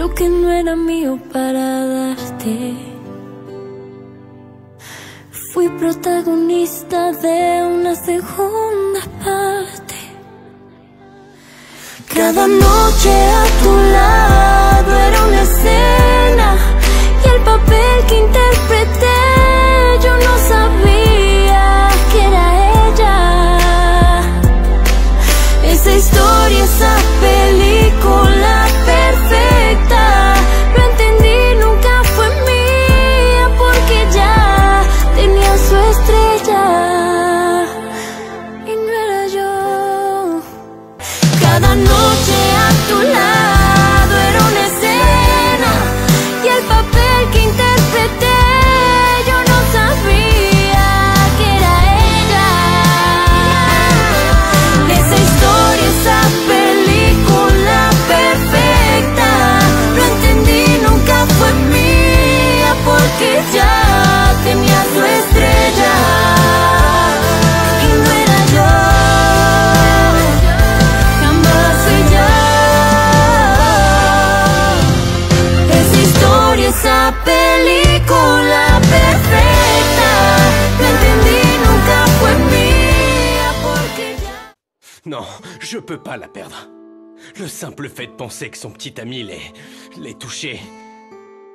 lo que no era mío para darte. Fui protagonista de una segunda parte. Cada noche a tu lado era una escena, y el papel que interpreté yo no sabía que era ella. Esa historia, esa película perfecta, lo entendí, nunca fue mía porque ya tenía su estrella y no era yo. Cada noche a tu lado era una escena, y el papel que interpreté yo no sabía que era ella. Esa historia, esa película perfecta, lo entendí, nunca fue mía porque ya tenía su estrella y no era yo. Jamás ella. Esa historia, esa película perfecta, lo entendí, nunca fue mía porque ya. Non, je peux pas la perdre. Le simple fait de penser que son petit ami l'ait touchée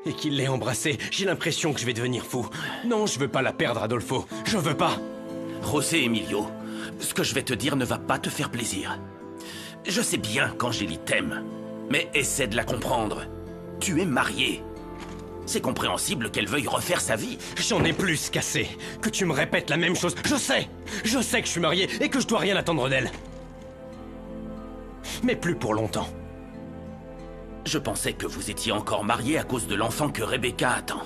et qu'il l'ait embrassée, j'ai l'impression que je vais devenir fou. Non, je veux pas la perdre, Adolfo. Je veux pas. José Emilio, ce que je vais te dire ne va pas te faire plaisir. Je sais bien qu'Angélie t'aime, mais essaie de la comprendre. Tu es marié. C'est compréhensible qu'elle veuille refaire sa vie. J'en ai plus qu'assez que tu me répètes la même chose. Je sais que je suis marié et que je dois rien attendre d'elle. Mais plus pour longtemps. Je pensais que vous étiez encore marié à cause de l'enfant que Rebecca attend.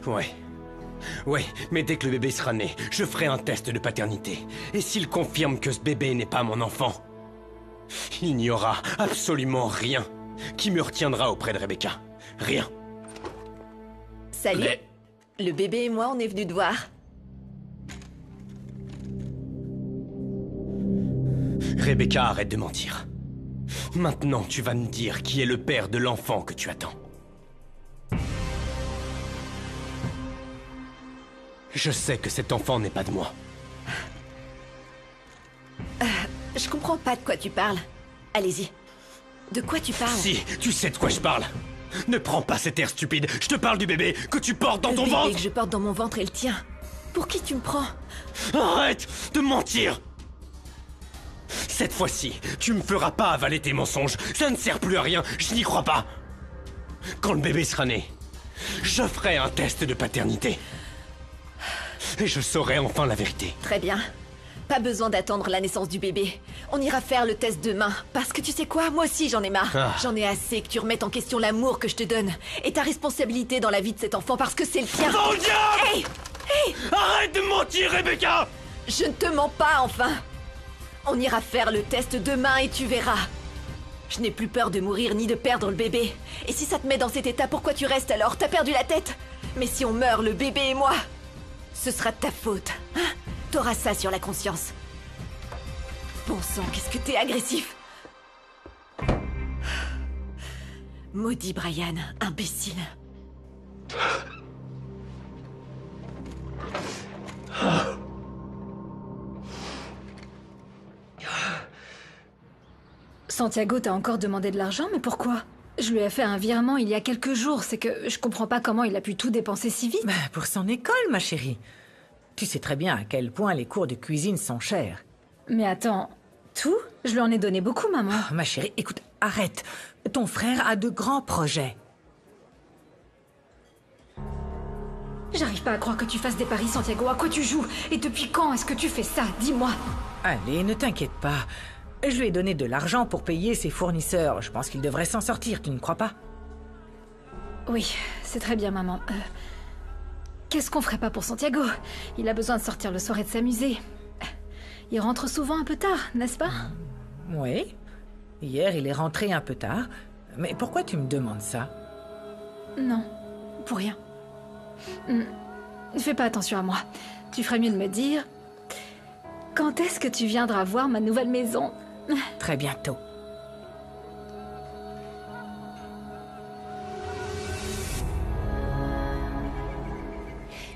Ouais, mais dès que le bébé sera né, je ferai un test de paternité. Et s'il confirme que ce bébé n'est pas mon enfant, il n'y aura absolument rien qui me retiendra auprès de Rebecca. Rien. Salut. Mais... Le bébé et moi, on est venus te voir. Rebecca, arrête de mentir. Maintenant, tu vas me dire qui est le père de l'enfant que tu attends. Je sais que cet enfant n'est pas de moi. Je comprends pas de quoi tu parles. Allez-y. De quoi tu parles? Si, tu sais de quoi je parle. Ne prends pas cet air stupide. Je te parle du bébé que tu portes dans ton Le bébé ventre. que je porte dans mon ventre est le tien. Pour qui tu me prends? Arrête de mentir. Cette fois-ci, tu me feras pas avaler tes mensonges. Ça ne sert plus à rien, je n'y crois pas. Quand le bébé sera né, je ferai un test de paternité. Et je saurai enfin la vérité. Très bien. Pas besoin d'attendre la naissance du bébé. On ira faire le test demain. Parce que tu sais quoi, moi aussi j'en ai marre. Ah. J'en ai assez que tu remettes en question l'amour que je te donne. Et ta responsabilité dans la vie de cet enfant parce que c'est le tien. Oh diable! Hey! Hey! Arrête de mentir, Rebecca! Je ne te mens pas, enfin. On ira faire le test demain et tu verras. Je n'ai plus peur de mourir ni de perdre le bébé. Et si ça te met dans cet état, pourquoi tu restes alors? T'as perdu la tête? Mais si on meurt, le bébé et moi, ce sera de ta faute. Hein? T'auras ça sur la conscience. Bon sang, qu'est-ce que t'es agressif. Maudit Brian, imbécile. Santiago t'a encore demandé de l'argent, mais pourquoi? Je lui ai fait un virement il y a quelques jours, c'est que je comprends pas comment il a pu tout dépenser si vite. Pour son école, ma chérie. Tu sais très bien à quel point les cours de cuisine sont chers. Mais attends, tout? Je lui en ai donné beaucoup, maman. Oh, ma chérie, écoute, arrête. Ton frère a de grands projets. J'arrive pas à croire que tu fasses des paris, Santiago. À quoi tu joues? Et depuis quand est-ce que tu fais ça? Dis-moi. Allez, ne t'inquiète pas. Je lui ai donné de l'argent pour payer ses fournisseurs. Je pense qu'il devrait s'en sortir, tu ne crois pas? Oui, c'est très bien, maman. Qu'est-ce qu'on ferait pas pour Santiago? Il a besoin de sortir le soir et de s'amuser. Il rentre souvent un peu tard, n'est-ce pas? Oui. Hier, il est rentré un peu tard. Mais pourquoi tu me demandes ça? Non, pour rien. Fais pas attention à moi. Tu ferais mieux de me dire... Quand est-ce que tu viendras voir ma nouvelle maison? Très bientôt.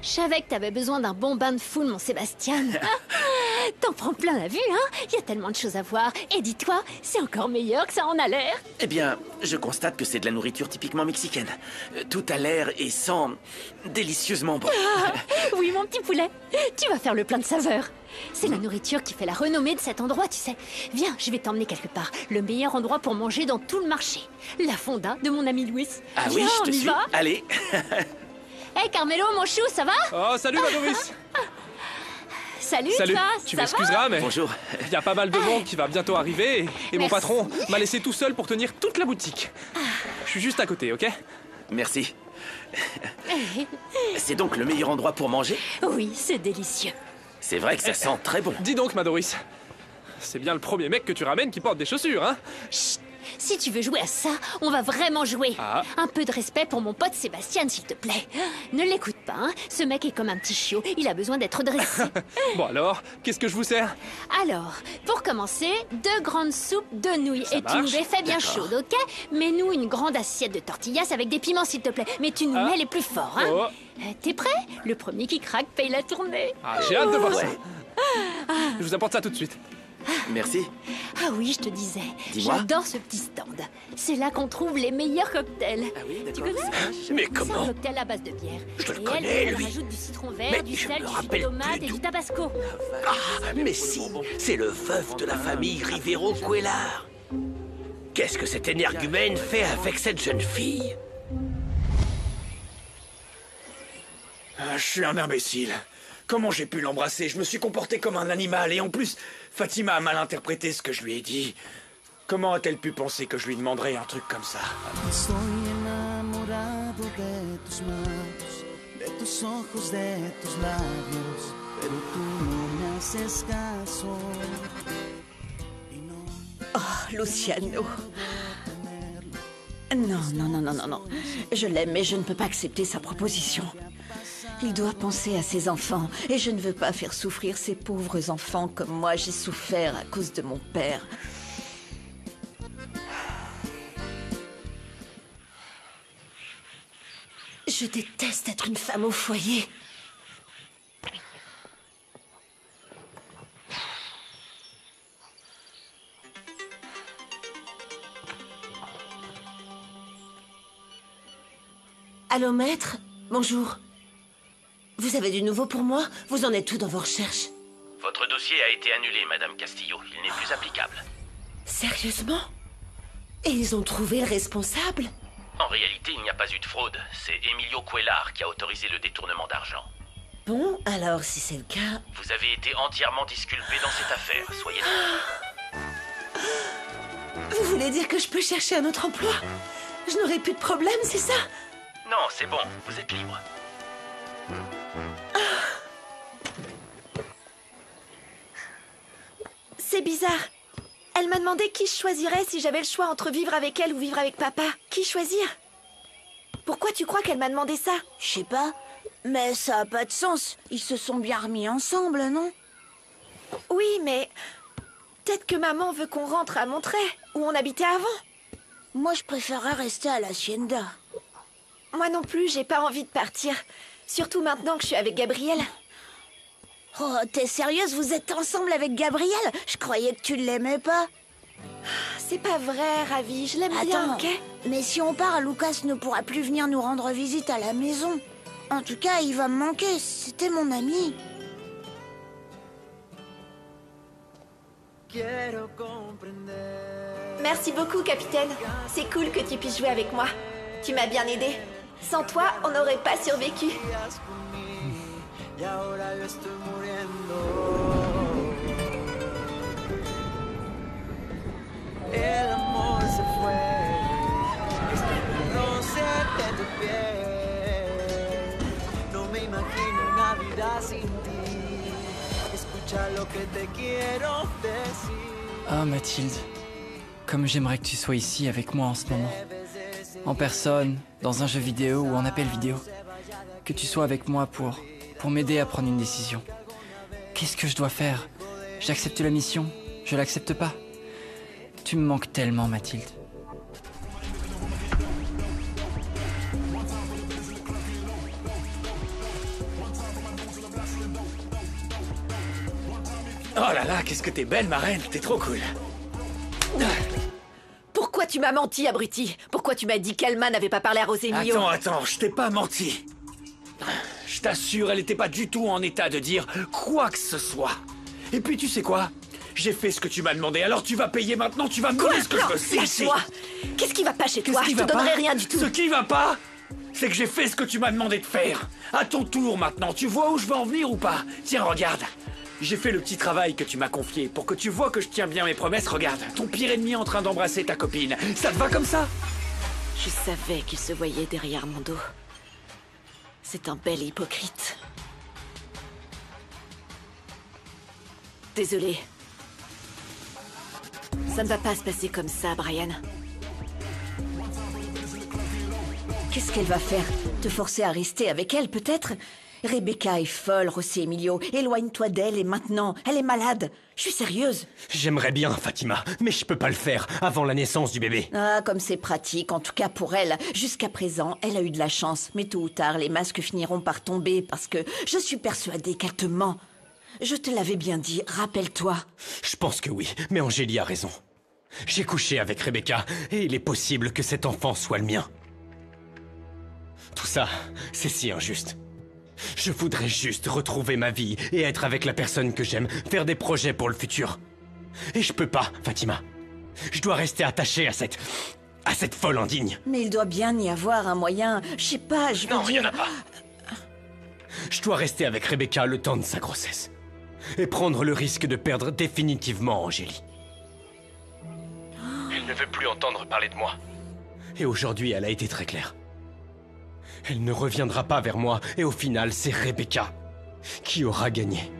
Je savais que t'avais besoin d'un bon bain de foule, mon Sébastien. T'en prends plein la vue, hein? Il y a tellement de choses à voir. Et dis-toi, c'est encore meilleur que ça en a l'air. Eh bien, je constate que c'est de la nourriture typiquement mexicaine. Tout a l'air et sent délicieusement bon. Oui, mon petit poulet. Tu vas faire le plein de saveurs. C'est la nourriture qui fait la renommée de cet endroit, tu sais. Viens, je vais t'emmener quelque part. Le meilleur endroit pour manger dans tout le marché. La fonda de mon ami Louis. Ah Viens, oui, je on te y suis. va. Allez. Hé, Carmelo, mon chou, ça va? Oh, salut Madoris. Salut, Salut, toi, tu ça va? m'excuseras, mais Bonjour. il y a pas mal de monde qui va bientôt arriver et mon Merci. patron m'a laissé tout seul pour tenir toute la boutique. Je suis juste à côté, ok? Merci. C'est donc le meilleur endroit pour manger? Oui, c'est délicieux. C'est vrai que ça sent très bon. Dis donc, Madoris, c'est bien le premier mec que tu ramènes qui porte des chaussures, hein? Chut. Si tu veux jouer à ça, on va vraiment jouer. Ah. Un peu de respect pour mon pote Sébastien, s'il te plaît. Ne l'écoute pas, hein. Ce mec est comme un petit chiot, il a besoin d'être dressé. Bon alors, qu'est-ce que je vous sers? Alors, pour commencer, 2 grandes soupes de nouilles. Ça Et tu nous marche. les fais bien D'accord. chaudes, ok? Mets-nous une grande assiette de tortillas avec des piments, s'il te plaît. Mais tu nous Ah. mets les plus forts, hein? Oh. T'es prêt? Le premier qui craque paye la tournée. Ah, j'ai hâte de voir ça. Ouais. Je vous apporte ça tout de suite. Merci. Ah oui, je te disais. Dis-moi. J'adore ce petit stand. C'est là qu'on trouve les meilleurs cocktails. Ah oui, Tu d'accord. connais? Mais C'est comment? un cocktail à base de bière. Je le Et connais, elle lui. rajoute du citron vert, Mais du je sel, me du jus rappelle de tomate plus et d'où. du tabasco. Ah, mais si, c'est le veuf de la famille Rivero Cuellar. Qu'est-ce que cet énergumène fait avec cette jeune fille? Ah, je suis un imbécile. Comment j'ai pu l'embrasser? Je me suis comporté comme un animal et en plus, Fatima a mal interprété ce que je lui ai dit. Comment a-t-elle pu penser que je lui demanderais un truc comme ça? Estoy enamorado de tus manos, de tus ojos, de tus labios, pero tú no me haces caso. Oh, Luciano. Non, non, non, non, non, non. Je l'aime, mais je ne peux pas accepter sa proposition. Il doit penser à ses enfants, et je ne veux pas faire souffrir ces pauvres enfants comme moi j'ai souffert à cause de mon père. Je déteste être une femme au foyer. Allô, maître? Bonjour. Vous avez du nouveau pour moi? Vous en êtes où dans vos recherches? Votre dossier a été annulé, Madame Castillo. Il n'est plus applicable. Sérieusement? Et ils ont trouvé le responsable? En réalité, il n'y a pas eu de fraude. C'est Emilio Cuellar qui a autorisé le détournement d'argent. Bon, alors si c'est le cas... Vous avez été entièrement disculpé dans cette affaire, soyez Vous voulez dire que je peux chercher un autre emploi? Je n'aurai plus de problème, c'est ça? Non, c'est bon, vous êtes libre. C'est bizarre. Elle m'a demandé qui je choisirais si j'avais le choix entre vivre avec elle ou vivre avec papa. Qui choisir? Pourquoi tu crois qu'elle m'a demandé ça? Je sais pas, mais ça a pas de sens. Ils se sont bien remis ensemble, non? Oui, mais... peut-être que maman veut qu'on rentre à Monterey, où on habitait avant. Moi, je préférerais rester à l'Hacienda. Moi non plus, j'ai pas envie de partir. Surtout maintenant que je suis avec Gabriel. Oh, t'es sérieuse? Vous êtes ensemble avec Gabriel? Je croyais que tu l'aimais pas. C'est pas vrai, Ravi, je l'aime bien, Attends, ok? mais si on part, Lucas ne pourra plus venir nous rendre visite à la maison. En tout cas, il va me manquer. C'était mon ami. Merci beaucoup, capitaine. C'est cool que tu puisses jouer avec moi. Tu m'as bien aidé. Sans toi, on n'aurait pas survécu. Y ahora yo estoy muriendo. El amor se fue, no sé de tu piel. No me imagino una vida sin ti. Escucha lo que te quiero decir. Ah Mathilde, comme j'aimerais que tu sois ici avec moi en ce moment. En personne, dans un jeu vidéo ou en appel vidéo. Que tu sois avec moi pour m'aider à prendre une décision. Qu'est-ce que je dois faire? J'accepte la mission? Je l'accepte pas? Tu me manques tellement, Mathilde. Oh là là, qu'est-ce que t'es belle, ma reine. T'es trop cool. Pourquoi tu m'as menti, abruti? Pourquoi tu m'as dit qu'Alma n'avait pas parlé à Rosemilio? Attends, je t'ai pas menti. Je t'assure, elle était pas du tout en état de dire quoi que ce soit. Et puis tu sais quoi? J'ai fait ce que tu m'as demandé, alors tu vas payer maintenant, tu vas me donner ce que je veux. Lâche-moi. Qu'est-ce qui va pas chez toi? Je te donnerai rien du tout. Ce qui va pas, c'est que j'ai fait ce que tu m'as demandé de faire. À ton tour maintenant, tu vois où je veux en venir ou pas? Tiens, regarde. J'ai fait le petit travail que tu m'as confié pour que tu vois que je tiens bien mes promesses. Regarde, ton pire ennemi en train d'embrasser ta copine. Ça te va comme ça? Je savais qu'il se voyait derrière mon dos. C'est un bel hypocrite. Désolée. Ça ne va pas se passer comme ça, Brian. Qu'est-ce qu'elle va faire? Te forcer à rester avec elle, peut-être? Rebecca est folle, Rossi Emilio. Éloigne-toi d'elle et maintenant, elle est malade. Je suis sérieuse. J'aimerais bien, Fatima, mais je peux pas le faire avant la naissance du bébé. Ah, comme c'est pratique, en tout cas pour elle. Jusqu'à présent, elle a eu de la chance. Mais tôt ou tard, les masques finiront par tomber parce que je suis persuadée qu'elle te ment. Je te l'avais bien dit, rappelle-toi. Je pense que oui, mais Angélie a raison. J'ai couché avec Rebecca, et il est possible que cet enfant soit le mien. Tout ça, c'est si injuste. Je voudrais juste retrouver ma vie et être avec la personne que j'aime, faire des projets pour le futur. Et je peux pas, Fatima. Je dois rester attaché à cette folle indigne. Mais il doit bien y avoir un moyen, je sais pas, je veux Non, dire... il y en a pas. Je dois rester avec Rebecca le temps de sa grossesse. Et prendre le risque de perdre définitivement Angélie. Elle ne veut plus entendre parler de moi. Et aujourd'hui, elle a été très claire. Elle ne reviendra pas vers moi, et au final, c'est Rebecca qui aura gagné.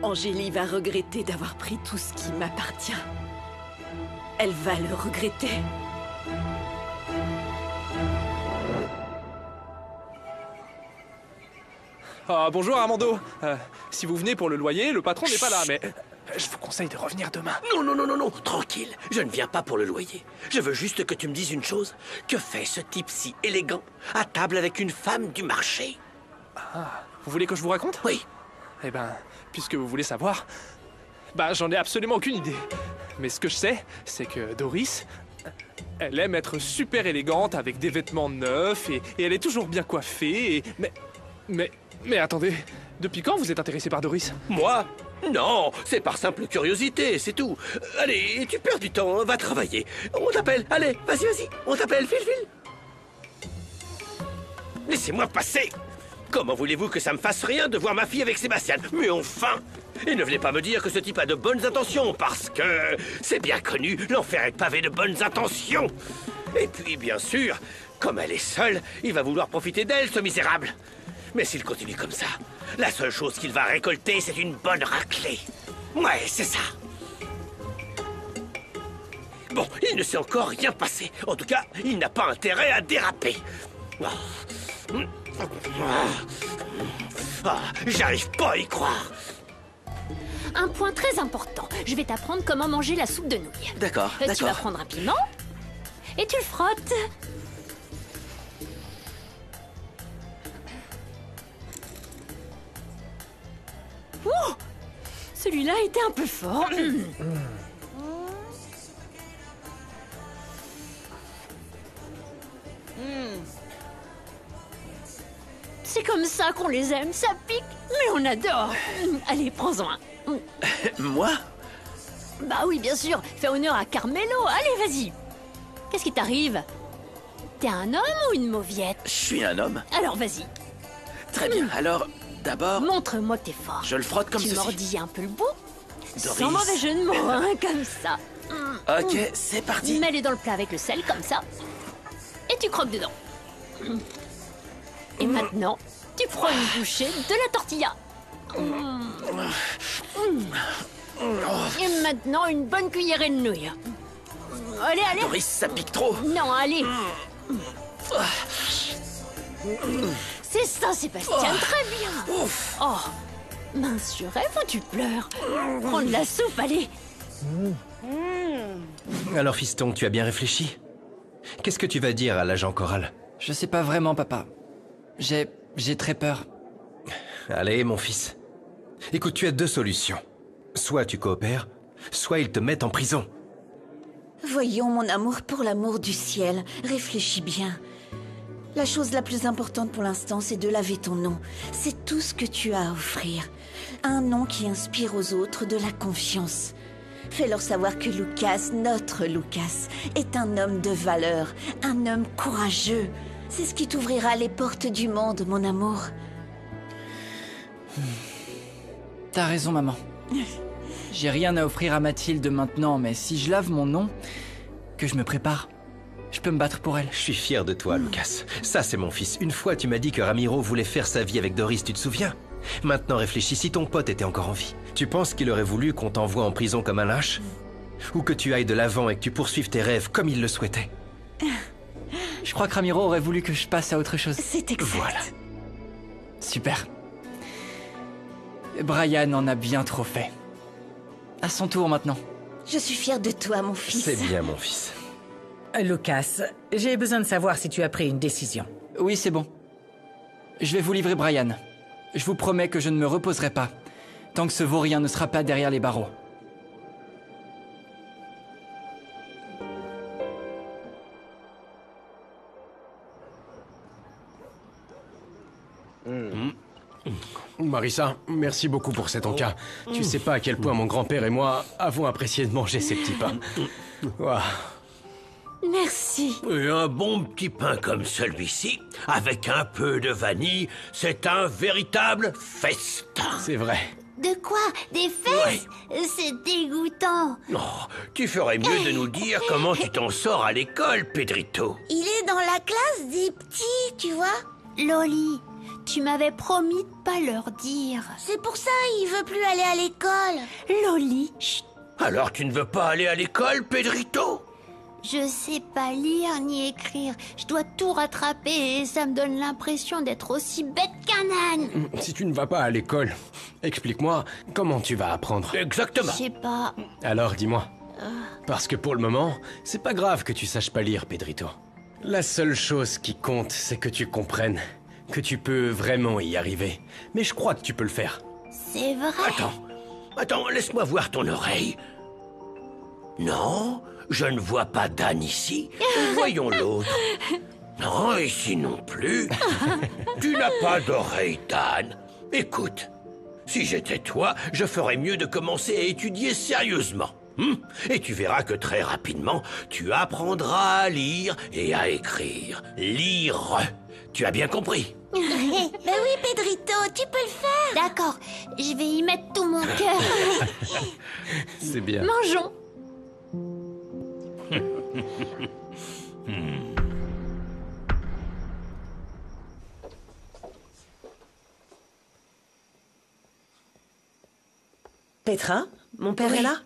Angélie va regretter d'avoir pris tout ce qui m'appartient. Elle va le regretter. Ah, bonjour Armando. Si vous venez pour le loyer, le patron n'est pas là, mais je vous conseille de revenir demain. Non, tranquille. Je ne viens pas pour le loyer. Je veux juste que tu me dises une chose. Que fait ce type si élégant à table avec une femme du marché? Ah, vous voulez que je vous raconte? Oui. Eh ben, puisque vous voulez savoir, j'en ai absolument aucune idée. Mais ce que je sais, c'est que Doris, elle aime être super élégante avec des vêtements neufs et elle est toujours bien coiffée. Mais attendez, depuis quand vous êtes intéressé par Doris? Moi? Non, c'est par simple curiosité, c'est tout. Allez, tu perds du temps, va travailler. On t'appelle, allez, vas-y, on t'appelle, file. Laissez-moi passer. Comment voulez-vous que ça me fasse rien de voir ma fille avec Sébastien? Mais enfin! Et ne venez pas me dire que ce type a de bonnes intentions, parce que c'est bien connu, l'enfer est pavé de bonnes intentions. Et puis, bien sûr, comme elle est seule, il va vouloir profiter d'elle, ce misérable. Mais s'il continue comme ça, la seule chose qu'il va récolter, c'est une bonne raclée. Ouais, c'est ça. Bon, il ne s'est encore rien passé. En tout cas, il n'a pas intérêt à déraper. J'arrive pas à y croire. Un point très important. Je vais t'apprendre comment manger la soupe de nouilles. D'accord, Tu vas prendre un piment et tu le frottes. Ouh, celui-là était un peu fort. C'est comme ça qu'on les aime, ça pique, mais on adore. Allez, prends-en un. Moi? Bah oui, bien sûr, fais honneur à Carmelo, allez, vas-y. Qu'est-ce qui t'arrive? T'es un homme ou une mauviette? Je suis un homme. Alors vas-y. Très bien, alors, d'abord... Montre-moi que t'es fort. Je le frotte comme tu ceci. Tu mordis un peu le bout. Doris. Sans mauvais jeu de mots, hein, comme ça. Ok, c'est parti. Mets-les dans le plat avec le sel, comme ça. Et tu croques dedans. Et maintenant, tu prends une bouchée de la tortilla. Et maintenant, une bonne cuillerée de nouilles. Allez, allez. Doris, ça pique trop. Non, allez. C'est ça, Sébastien, très bien. Oh, mince, je rêve ou tu pleures? Prends de la soupe, allez. Alors, fiston, tu as bien réfléchi? Qu'est-ce que tu vas dire à l'agent Coral? Je sais pas vraiment, papa. J'ai très peur. Allez, mon fils. Écoute, tu as deux solutions. Soit tu coopères, soit ils te mettent en prison. Voyons, mon amour, pour l'amour du ciel, réfléchis bien. La chose la plus importante pour l'instant, c'est de laver ton nom. C'est tout ce que tu as à offrir. Un nom qui inspire aux autres de la confiance. Fais-leur savoir que Lucas, notre Lucas, est un homme de valeur, un homme courageux. C'est ce qui t'ouvrira les portes du monde, mon amour. T'as raison, maman. J'ai rien à offrir à Mathilde maintenant, mais si je lave mon nom, que je me prépare, je peux me battre pour elle. Je suis fier de toi, Lucas. Ça, c'est mon fils. Une fois, tu m'as dit que Ramiro voulait faire sa vie avec Doris, tu te souviens? Maintenant, réfléchis, si ton pote était encore en vie, tu penses qu'il aurait voulu qu'on t'envoie en prison comme un lâche? Ou que tu ailles de l'avant et que tu poursuives tes rêves comme il le souhaitait? Je crois que Ramiro aurait voulu que je passe à autre chose. C'est exact. Voilà. Super. Brian en a bien trop fait. À son tour maintenant. Je suis fière de toi, mon fils. C'est bien, mon fils. Lucas, j'ai besoin de savoir si tu as pris une décision. Oui, c'est bon. Je vais vous livrer Brian. Je vous promets que je ne me reposerai pas, tant que ce vaurien ne sera pas derrière les barreaux. Marissa, merci beaucoup pour cet encas. Tu sais pas à quel point mon grand-père et moi avons apprécié de manger ces petits pains. Ouah. Merci. Et un bon petit pain comme celui-ci, avec un peu de vanille, c'est un véritable festin. C'est vrai. De quoi? Des fesses? C'est dégoûtant. Oh, tu ferais mieux de nous dire comment tu t'en sors à l'école, Pedrito. Il est dans la classe des petits, tu vois? Loli, tu m'avais promis de pas leur dire. C'est pour ça il veut plus aller à l'école. Loli, chut. Alors tu ne veux pas aller à l'école, Pedrito? Je sais pas lire ni écrire. Je dois tout rattraper et ça me donne l'impression d'être aussi bête qu'un âne. Si tu ne vas pas à l'école, explique-moi comment tu vas apprendre. Exactement. Je sais pas. Alors dis-moi. Parce que pour le moment, c'est pas grave que tu saches pas lire, Pedrito. La seule chose qui compte, c'est que tu comprennes que tu peux vraiment y arriver. Mais je crois que tu peux le faire. C'est vrai. Attends, laisse-moi voir ton oreille. Non, je ne vois pas d'âne ici. Voyons l'autre. Non, ici non plus. Tu n'as pas d'oreille d'âne. Écoute, si j'étais toi, je ferais mieux de commencer à étudier sérieusement. Et tu verras que très rapidement, tu apprendras à lire et à écrire. Lire. Tu as bien compris? Mais oui, Pedrito, tu peux le faire. D'accord, je vais y mettre tout mon cœur. C'est bien. Mangeons. Petra, mon père Oui. est là?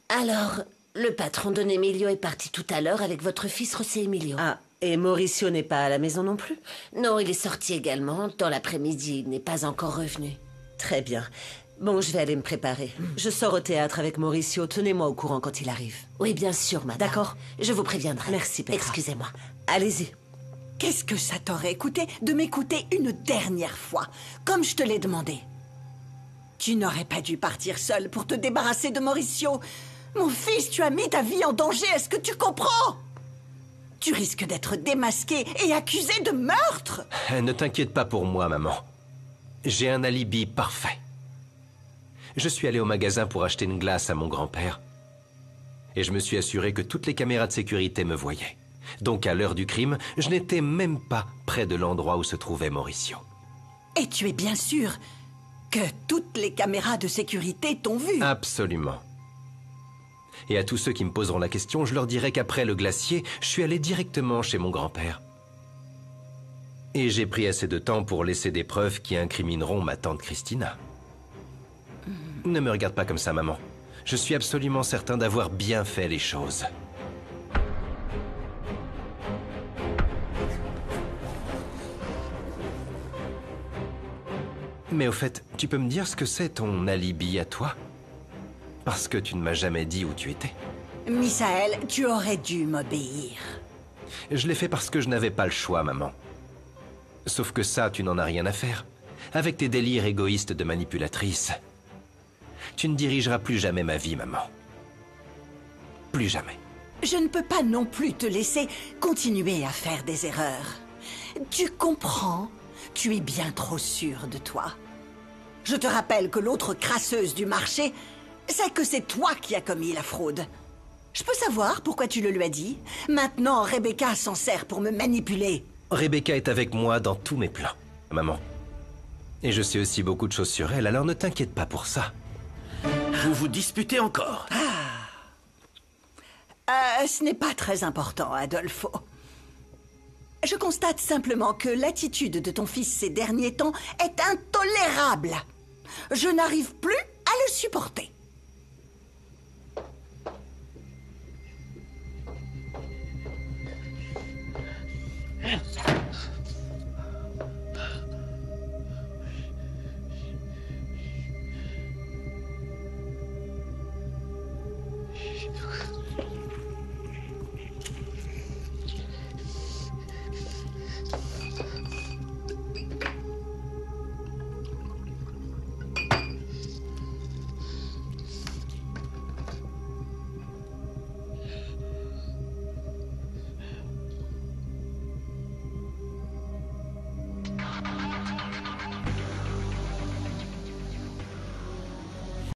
Alors, le patron de Emilio est parti tout à l'heure avec votre fils José Emilio. Ah, et Mauricio n'est pas à la maison non plus? Non, il est sorti également. Dans l'après-midi, il n'est pas encore revenu. Très bien. Bon, je vais aller me préparer. Je sors au théâtre avec Mauricio. Tenez-moi au courant quand il arrive. Oui, bien sûr, madame. D'accord. Je vous préviendrai. Merci, Petra. Excusez-moi. Allez-y. Qu'est-ce que ça t'aurait coûté de m'écouter une dernière fois, comme je te l'ai demandé? Tu n'aurais pas dû partir seul pour te débarrasser de Mauricio. Mon fils, tu as mis ta vie en danger, est-ce que tu comprends? Tu risques d'être démasqué et accusé de meurtre. Ne t'inquiète pas pour moi, maman. J'ai un alibi parfait. Je suis allé au magasin pour acheter une glace à mon grand-père. Et je me suis assuré que toutes les caméras de sécurité me voyaient. Donc à l'heure du crime, je n'étais même pas près de l'endroit où se trouvait Mauricio. Et tu es bien sûr que toutes les caméras de sécurité t'ont vu. Absolument. Et à tous ceux qui me poseront la question, je leur dirai qu'après le glacier, je suis allé directement chez mon grand-père. Et j'ai pris assez de temps pour laisser des preuves qui incrimineront ma tante Christina. Ne me regarde pas comme ça, maman. Je suis absolument certain d'avoir bien fait les choses. Mais au fait, tu peux me dire ce que c'est ton alibi à toi? Parce que tu ne m'as jamais dit où tu étais. Misaël, tu aurais dû m'obéir. Je l'ai fait parce que je n'avais pas le choix, maman. Sauf que ça, tu n'en as rien à faire. Avec tes délires égoïstes de manipulatrice, tu ne dirigeras plus jamais ma vie, maman. Plus jamais. Je ne peux pas non plus te laisser continuer à faire des erreurs. Tu comprends? Tu es bien trop sûre de toi. Je te rappelle que l'autre crasseuse du marché, c'est que c'est toi qui as commis la fraude. Je peux savoir pourquoi tu le lui as dit? Maintenant, Rebecca s'en sert pour me manipuler. Rebecca est avec moi dans tous mes plans, maman. Et je sais aussi beaucoup de choses sur elle, alors ne t'inquiète pas pour ça. Vous vous disputez encore? Ce n'est pas très important, Adolfo. Je constate simplement que l'attitude de ton fils ces derniers temps est intolérable. Je n'arrive plus à le supporter.